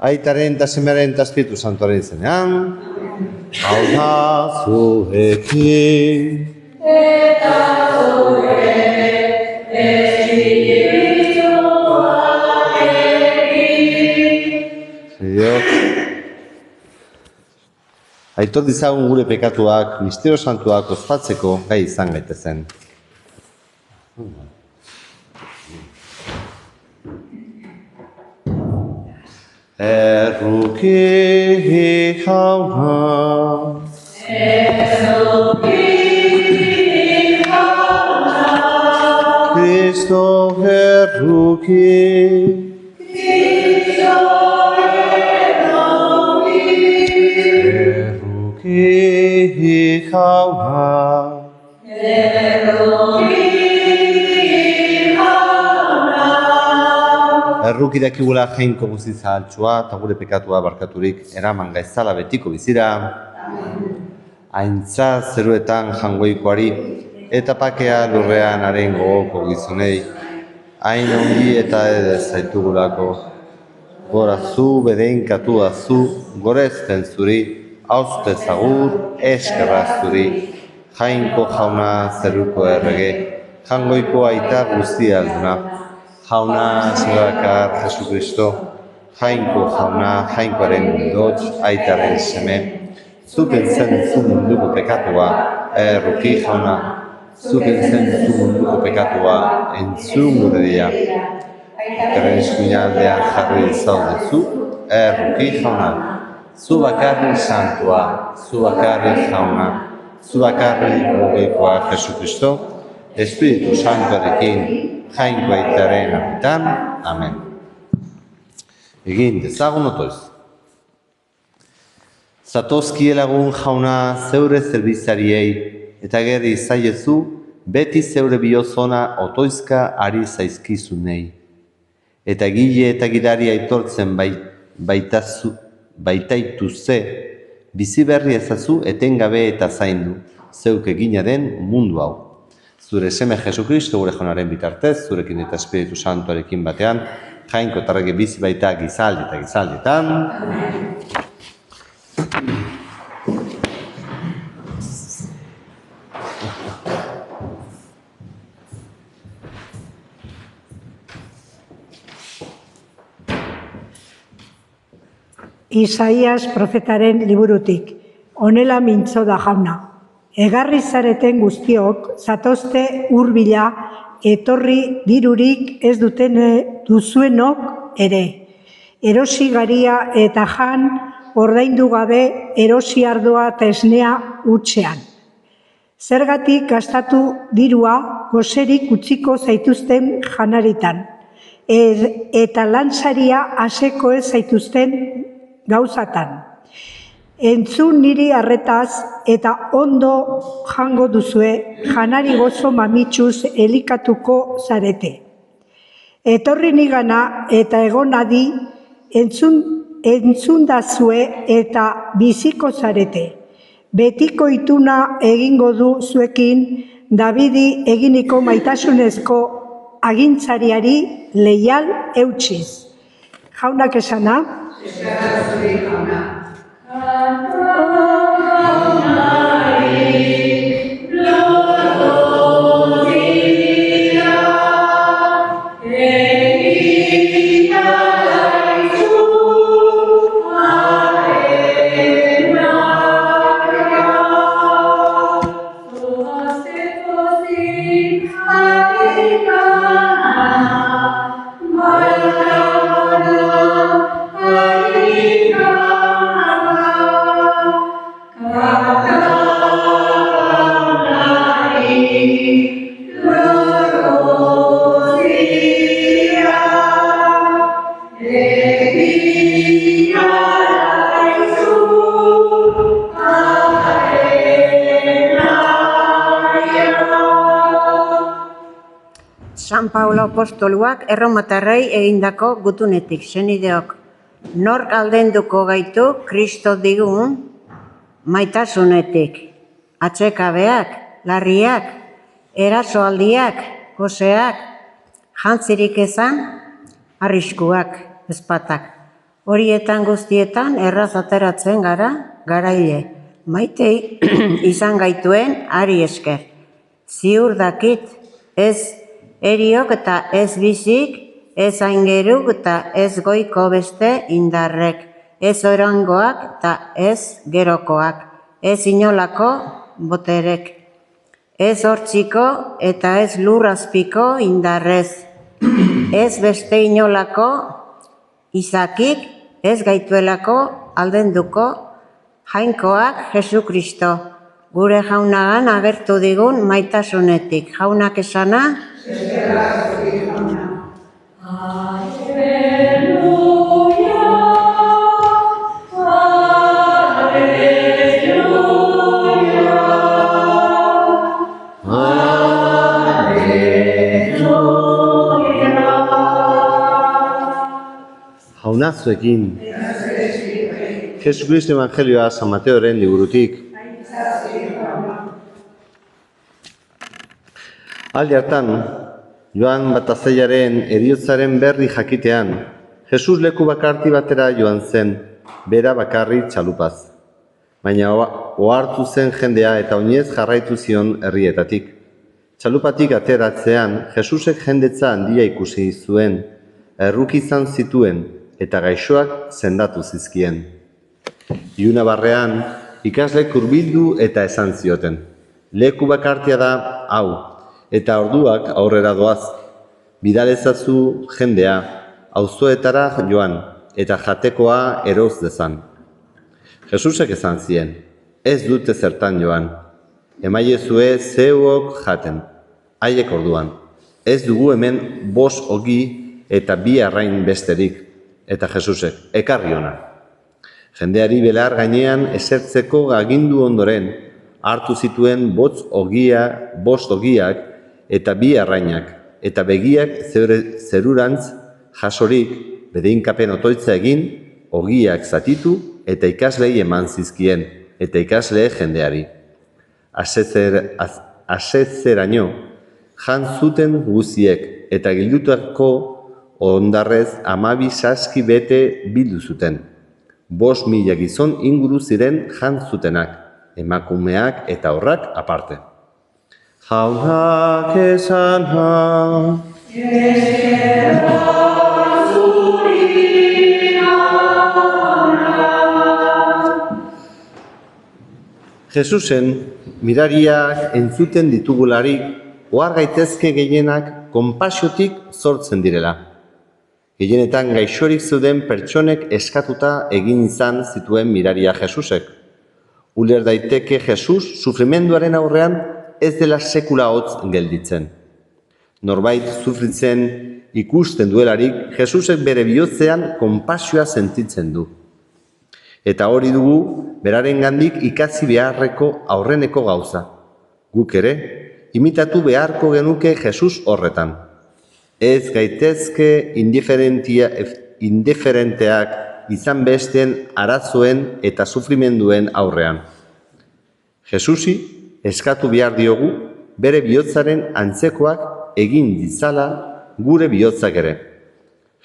Aitaren eta Semearen eta Espiritu Santuaren izenean. Hau da zuekin. Eta zure espirituarekin. Aitor dizagun gure pekatuak, misterio santuak ospatzeko gai izan gaitezen. Erruki jauna, Kristo erruki, erruki jauna, Erruki dakigula jainko guzti zahaltsua eta gure pekatua barkaturik eraman gaizala betiko bizira. Aintza zeruetan jangoikoari eta pakea lurrean haren gogoko gizonei. Hain ongi eta edez zaitugulako. Gora zu bedeinkatua zu, gorezten zuri, hauzte zagur, eskerra zuri. Jainko jauna zeruko errege, jangoiko aita guzti alduna. Jauna, Zebakar, Jesu Kristo, jainko jauna, jainkoaren dotz, aitaren seme, zuken zen zu munduko pekatua, erruki jauna, zuken zen zu munduko pekatua, entzun gure dira. Aitaren eskuinaldean jarri zaudezu, erruki jauna, zu bakarri santua, zu bakarri jauna, zu bakarri gogekoa Jesu Kristo, Espiritu Santuarekin, jainko aitaren apitan. Amen. Egin dezagun otoiz. Zatozkie lagun jauna zeure zerbizariei eta gerri izaiezu beti zeure biozona otoizka ari zaizkizunei. Eta gile eta gidari aitortzen baitaitu ze, bizi berri ezazu etengabe eta zaindu, zeuk egina den mundu hau. Zure seme Jesu Kristo gure jaunaren bitartez, zurekin eta Espiritu Santuarekin batean, jainko tarrege bizi baita gizaldi eta gizaldietan. Isaias profetaren liburutik, honela mintzo da jauna. Egarri zareten guztiok, zatozte hurbila, etorri dirurik ez duten duzuenok ere. Erosi garia eta jan, ordaindu gabe erosi ardoa eta esnea hutsean. Zergatik gastatu dirua goserik utziko zaituzten janaritan, eta lansaria aseko ez zaituzten gauzatan. Entzun niri arretaz eta ondo jango duzue, janari gozo mamitsuz elikatuko zarete. Etorri nigana eta egon adi, entzun dazue eta biziko zarete. Betiko ituna egingo du zuekin, Davidi eginiko maitasunezko agintzariari leial eutsiz. Jaunak esana? San Paulo apostoluak erromatarrei egindako gutunetik, senideok. Nork aldenduko gaitu Kristo digun maitasunetik. Atsekabeak, larriak, erasoaldiak, goseak, jantzirik ezan, arriskuak, ezpatak. Horietan guztietan erraz ateratzen gara, garaile. Maite izan gaituen ari esker. Ziur dakit, ez eriok eta ez bizik, ez aingeruk eta ez goiko beste indarrek, ez orangoak eta ez gerokoak, ez inolako boterek, ez hortziko eta ez lurrazpiko indarrez, ez beste inolako izakik, ez gaituelako aldenduko jainkoak Jesu Kristo, gure jaunagan agertu digun maitasunetik. Jaunak esana? Jauna zuekin. Jesucristo Evangelioa San Mateoren liburutik. Aldi hartan, Joan Batazaiaren heriotzaren berri jakitean, Jesus leku bakarti batera joan zen, bera bakarri txalupaz. Baina ohartu zen jendea eta oinez jarraitu zion herrietatik. Txalupatik ateratzean, Jesusek jendetza handia ikusi zuen, erruki izan zituen eta gaixoak sendatu zizkien. Iluna barrean, ikaslek hurbildu eta esan zioten. Leku bakartia da hau, eta orduak aurrera doaz. Bidalezazu jendea, auzoetara joan, eta jatekoa eroz dezan. Jesusek esan zien, ez dute zertan joan. Emaiezue zeuok jaten, haiek orduan. Ez dugu hemen 5 ogi eta 2 arrain besterik. Eta Jesusek, ekarri hona. Jendeari belar gainean esertzeko agindu ondoren, hartu zituen 5 ogiak eta 2 arrainak, eta begiak zerurantz jasorik, bedeinkapen otoitza egin, ogiak zatitu eta ikaslei eman zizkien, eta ikasle jendeari. Asezeraino, jan zuten guziek, eta gildutako ondarrez 12 saski bete bildu zuten. 5.000 gizon inguru ziren jan zutenak, emakumeak eta horrak aparte. Jaunak esana. Jesusen mirariak entzuten ditugularik, ohar gaitezke gehienak konpasiotik sortzen direla. Gehienetan gaixorik zeuden pertsonek eskatuta egin izan zituen miraria Jesusek. Uler daiteke Jesus sufrimenduaren aurrean ez dela sekula hotz gelditzen. Norbait sufritzen ikusten duelarik, Jesusek bere bihotzean konpasioa sentitzen du. Eta hori dugu berarengandik ikasi beharreko aurreneko gauza. Guk ere, imitatu beharko genuke Jesus horretan. Ez gaitezke indiferenteak izan besteen arazoen eta sufrimenduen aurrean. Jesusi eskatu behar diogu bere bihotzaren antzekoak egin ditzala gure bihotzak ere.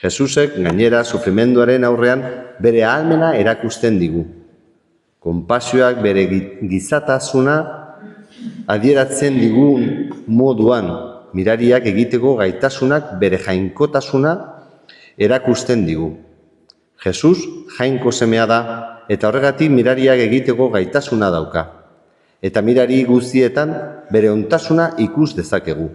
Jesusek gainera sufrimenduaren aurrean bere ahalmena erakusten digu. Konpasioak bere gizatasuna adieratzen digun moduan, mirariak egiteko gaitasunak bere jainkotasuna erakusten digu. Jesus jainko semea da eta horregatik mirariak egiteko gaitasuna dauka. Eta mirari guztietan bere ontasuna ikus dezakegu.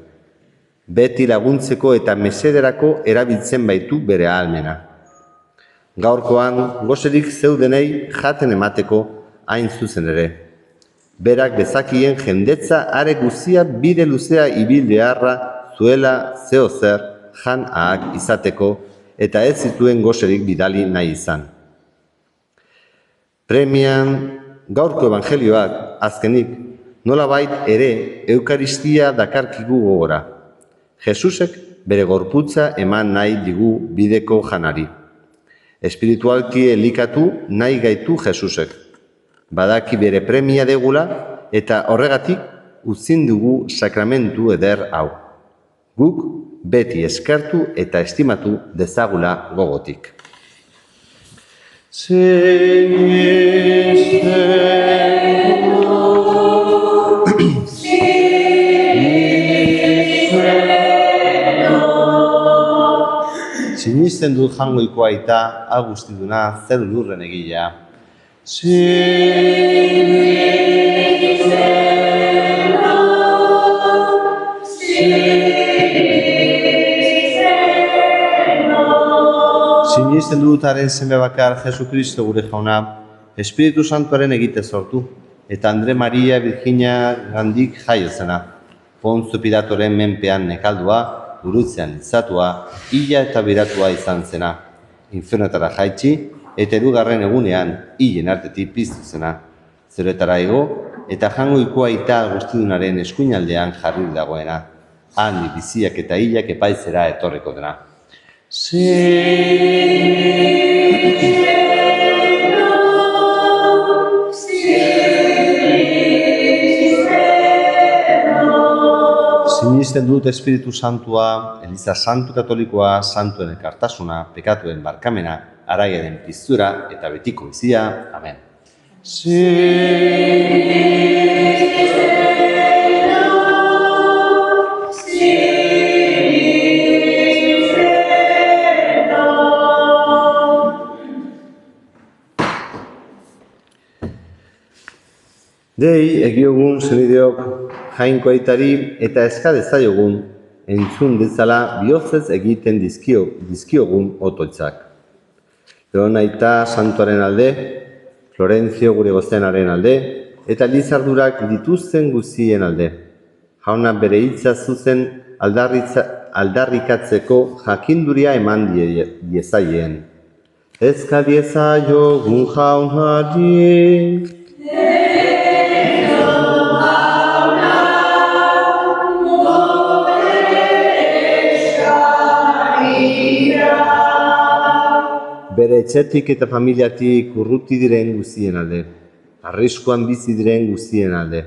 Beti laguntzeko eta mesederako erabiltzen baitu bere ahalmena. Gaurkoan goserik zeudenei jaten emateko hain zuzen ere. Berak bezakien jendetza are guzia bide luzea ibildearra zuela zeo zer jan ahak izateko eta ez zituen goserik bidali nahi izan. Premian gaurko evangelioak azkenik nolabait ere eukaristia dakarkigu gogora. Jesusek bere gorputza eman nahi digu bideko janari. Espiritualki elikatu nahi gaitu Jesusek. Badaki bere premia degula eta horregatik utzin dugu sakramentu eder hau. Guk beti eskertu eta estimatu dezagula gogotik. Sinisten dut jangoiko aita agustiduna zer lurren egilea. Sinisten dutaren seme bakar Jesukristo gure jauna, Espiritu Santuaren egite sortu, eta Andre Maria Virginia gandik jaio zena. Ponzio Pilatoren menpean nekaldua, gurutzean litzatua, hila eta biratua izan zena. Infernotara jaitsi, eta hirugarren egunean hilen artetik piztu zena. Zeroetara ego, eta jangoiko aita guztidunaren eskuinaldean jarri dagoena. Handi biziak eta hilak epaizera etorriko dena. Sinisten dut Espiritu Santua, Eliza Santu Katolikoa, Santuen elkartasuna, pekatuen barkamena, araiaren piztura eta betiko bizia. Amen. Dei egiogun zenideok jainko aitari eta eska dezaiogun entzun dezala bihotzez egiten dizkiogun otoitzak. Leon aita santuaren alde, Florentzio gure goztenaren alde, eta lizardurak dituzten guztien alde. Jauna bere hitza zuzen aldarrikatzeko jakinduria eman diezaien. Eska diezaiogun jaunari. Bere etxetik eta familiatik urruti diren guztien alde, arriskuan bizi diren guztien alde.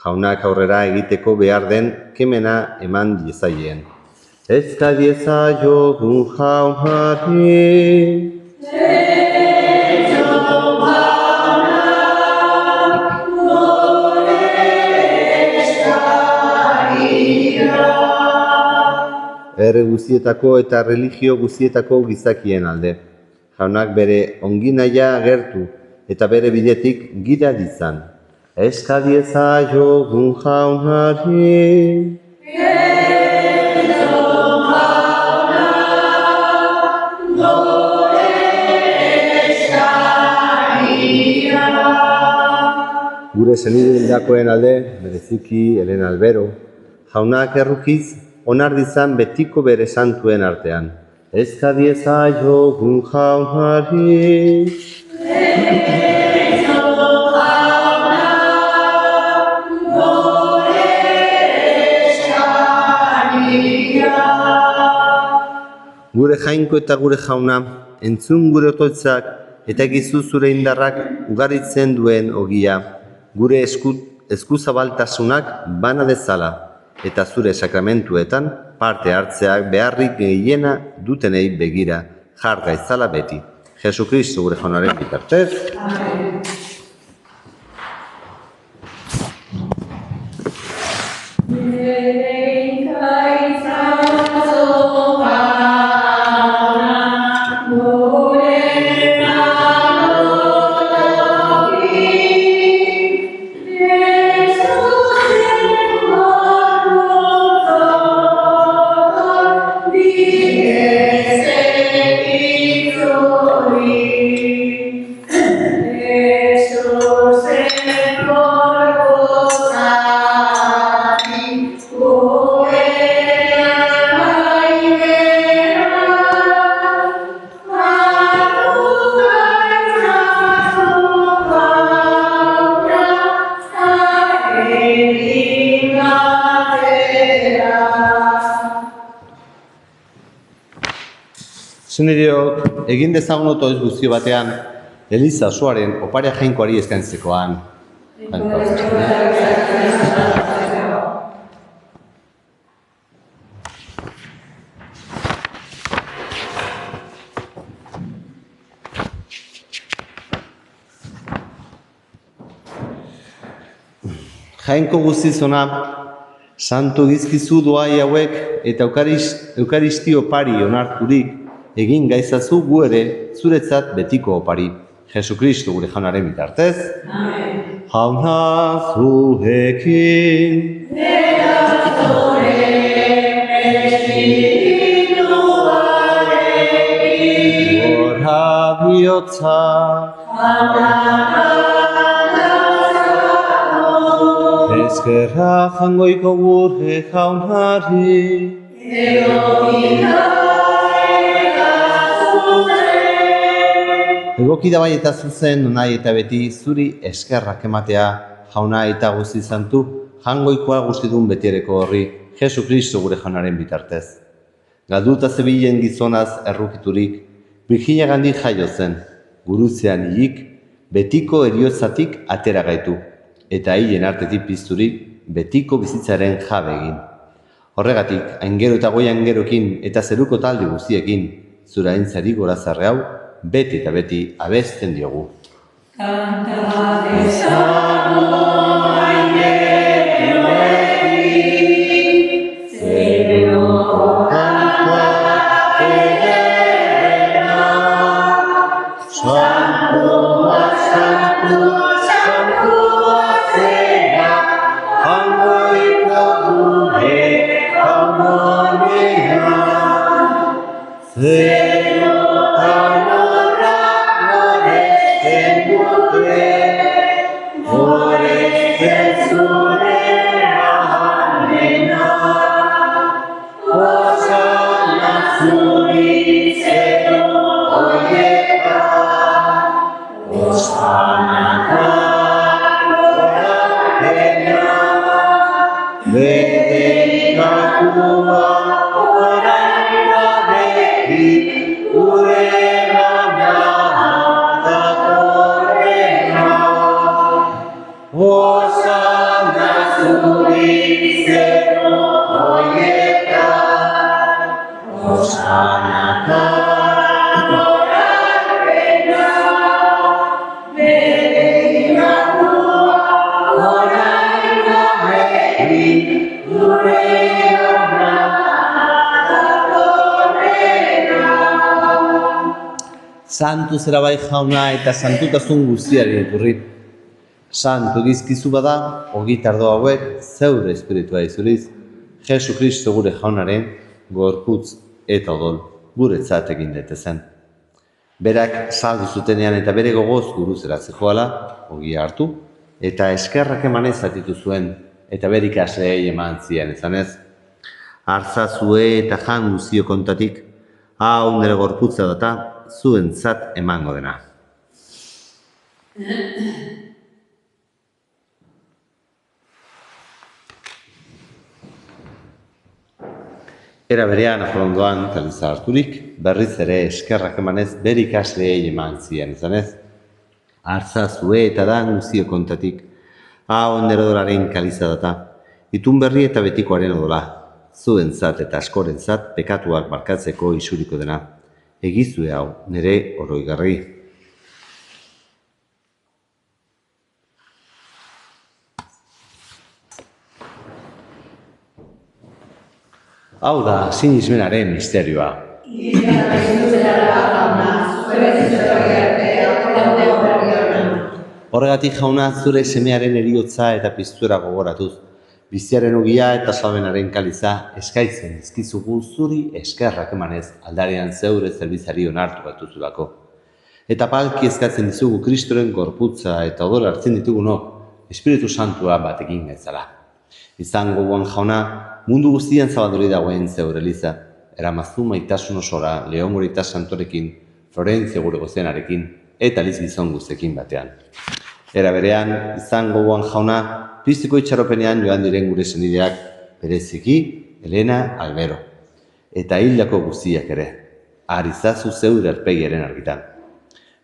Jaunak aurrera egiteko behar den kemena eman diezaien. Eska diezaiogun jaunari. Herri guztietako eta religio guztietako gizakien alde. Jaunak bere onginahia agertu eta bere bidetik gida ditzan. Eska diezaiogun jaunari. Gure senidildakoen alde, bereziki Elena Albero, jaunak errukiz onar dizan betiko bere santuen artean. Eska diezaiogun jaunari. Gure jainko eta gure jauna, entzun gure otoitzak eta egizu zure indarrak ugaritzen duen ogia. Gure eskuzabaltasunak bana dezala eta zure sakramentuetan parte hartzeak beharrik gehiena dutenei begira, jar gaitzala beti. Jesukristo gure jaunaren bitartez. Amen. Senideok, egin dezagun otoiz guztio batean, Eliza osoaren oparia jainkoari eskaintzekoan. Jainko guztizona, santo gizkizu doai hauek eta eukaristio opari onarturik egin gaizazu gu ere zuretzat betiko opari. Jesukristo gure jaunaren bitartez. Amen. Jauna zuekin. Gora bihotza. Eskerra jangoiko gure jaunari. Egoki da bai eta zuzen, nahi eta beti zuri eskerrak ematea, jauna eta guzti zantu, jangoikoa guztidun betiereko horri, Jesukristo gure jaunaren bitartez. Galduta zebilen gizonaz errukiturik, Virginia Gandhi jaio zen, gurutzean hilik, betiko eriotzatik atera gaitu, eta hilen artetik pizturik, betiko bizitzaren jabe egin. Horregatik, aingero eta goi aingerokin eta zeruko talde guztiekin, zura aintzari gorazarre hau, beti eta beti abesten diogu. Kanta dezagun aingeroekin, zeroko kantua ederena, santua, santua, santua zera, jangoiko gure jaunonena. Santu zera bai jauna eta santutasun guztiari iturri. Santu gizkizu bada, ogitardo hauek zeure espiritua izuriz, Jesukristo gure jaunaren gorputz eta odol guretzat egin daitezen. Berak saldu zutenean eta bere gogoz guruzera zejoala, ogia hartu, eta eskerrak emanez zatitu zuen, eta bere ikasleei eman zian ezanez. Hartzazue eta jan guztio kontatik, hau nire gorputza data, zuentzat emango dena. Era berean aforondoan kaliza harturik, berriz ere eskerrak emanez bere ikasleei eman zian izanez. Hartzazue eta dan guztio kontatik, hau nire odolaren kaliza data, itun berri eta betikoaren odola, zuentzat eta askorentzat pekatuak barkatzeko isuriko dena. Egizue hau, nire oroigarri. Hau da, sinismenaren misterioa. Horregatik jauna zure semearen eriotza eta piztuera gogoratuz, biziaren ogia eta salbenaren kaliza eskaitzen dizkizugu zuri eskerrak emanez aldarean zeure zerbizari onartu batuzulako. Eta palki eskatzen dizugu Kristoren gorputza eta odol hartzen ditugunok, Espiritu Santua batekin gaitzala. Izango guan jauna, mundu guztian zabalduri dagoen zeure eliza, eramazu maitasun osora Leongorita Santorekin, Florentzia gure gozenarekin, eta Liz gizon guztekin batean. Era berean, izango guan jauna, Kristiko itxaropenean joan diren gure senideak, bereziki, Elena Albero, eta hildako guztiak ere. arizazu zeure erpegiaren argitan.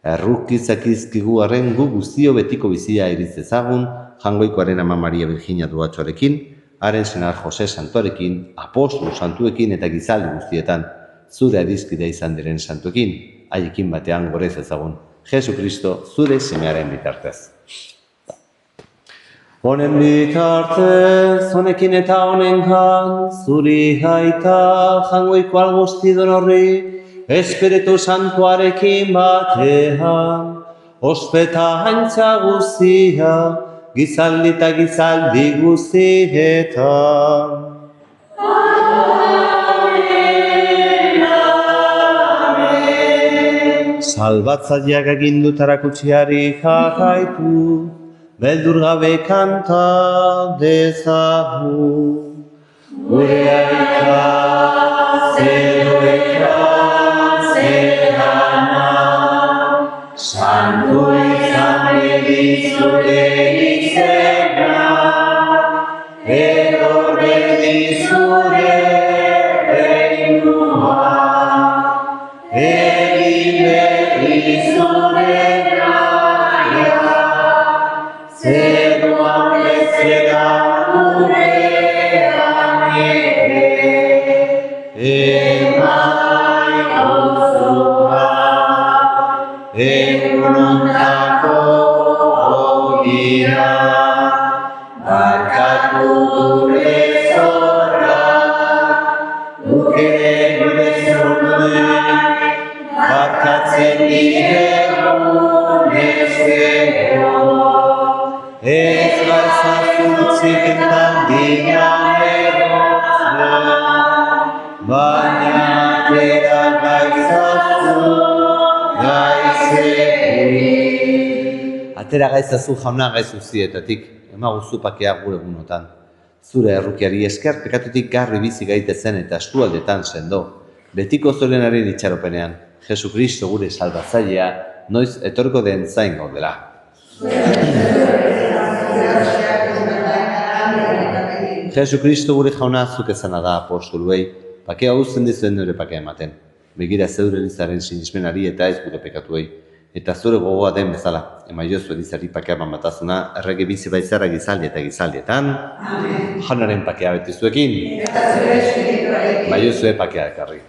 Errukizakizkigu arren gu guztio betiko bizia iriz ezagun, Jangoikoaren ama Maria Virginia Duatxoarekin, haren senar Jose Santuarekin, apostolu santuekin eta gizaldi guztietan, zure adizkidea izan diren santuekin, haiekin batean gorez ezagun, Jesu Kristo zure semearen bitartez. Honen bitartez, honekin eta honenkan, zuri gaita Jangoiko algostidon horri, Espiritu Santuarekin batean, ospeta haintza guztia, gizaldi eta gizaldi guztietan. Salbatzaileak agindutara kutsiari jarraitu, beldur gabe kanta dezagu. Gure aita, zeroetan zerana, santu izan bedizure izena, edo bedizure reinua, Atera gaizazu jauna gaizu zietatik, emaguzu pakea gure gunotan. Zure errukiari esker pekatutik garri bizi gaitezen eta estualdetan sendo. Betiko zorenaren itxaropenean, Jesu Kristo gure salbatzailea, noiz etorko den zain gaudela. Jesu Kristo gure jauna zuk ezana da apostoluei, pakea uzten dizuen nire pakea ematen. Begira zeure elizaren sinismenari eta ez gure pekatuei. Eta zure gogoa den bezala, emaiozu elizari pakea bamatazuna, errege bizi baitzara gizaldi eta gizaldietan, jaunaren pakea betizuekin, emaiozue pakea ekarri.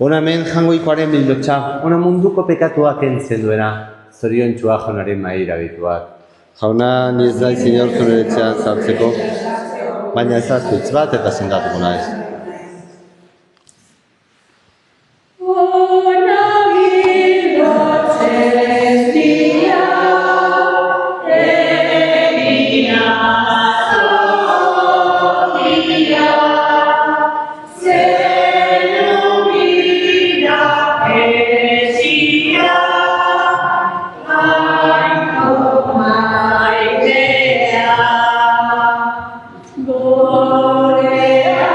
Ona hemen Jangoikoaren bildotxa, ona munduko pekatuak entzen duena, zoriontxua jaunaren maira bituak. Jauna, ni ez naiz inor zure etxean sartzeko, baina ez azutz bat eta sendatuko naiz. Gloria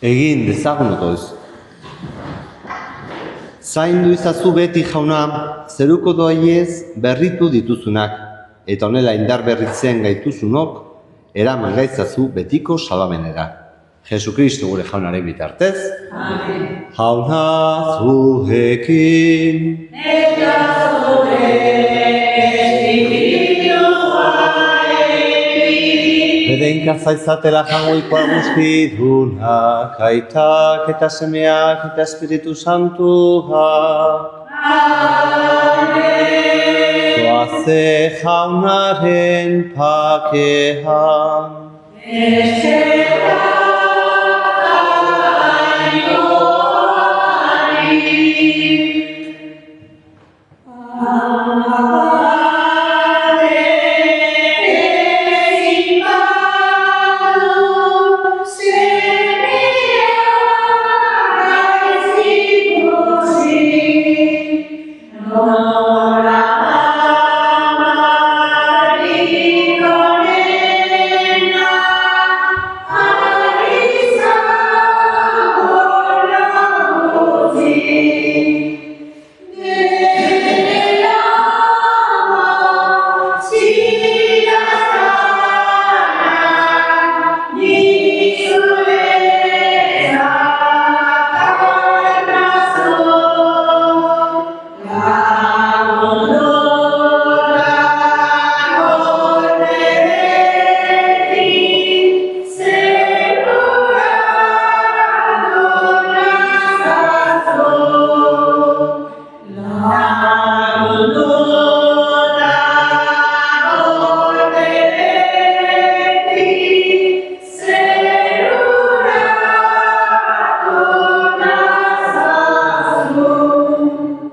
Egin dezagun otoz. Zaindu izazu beti jauna, zeruko doaiez berritu dituzunak, eta honela indar berritzen gaituzunok, eraman gaitzazu betiko salbamenera. Jesukristo gure jaunaren bitartez. Amen. Jauna zuekin. Eta zure bedenka zaizatela jangoikoa guztidunak, aitak eta semeak eta Espiritu Santuak. Amen. Zoaze jaunaren pakean.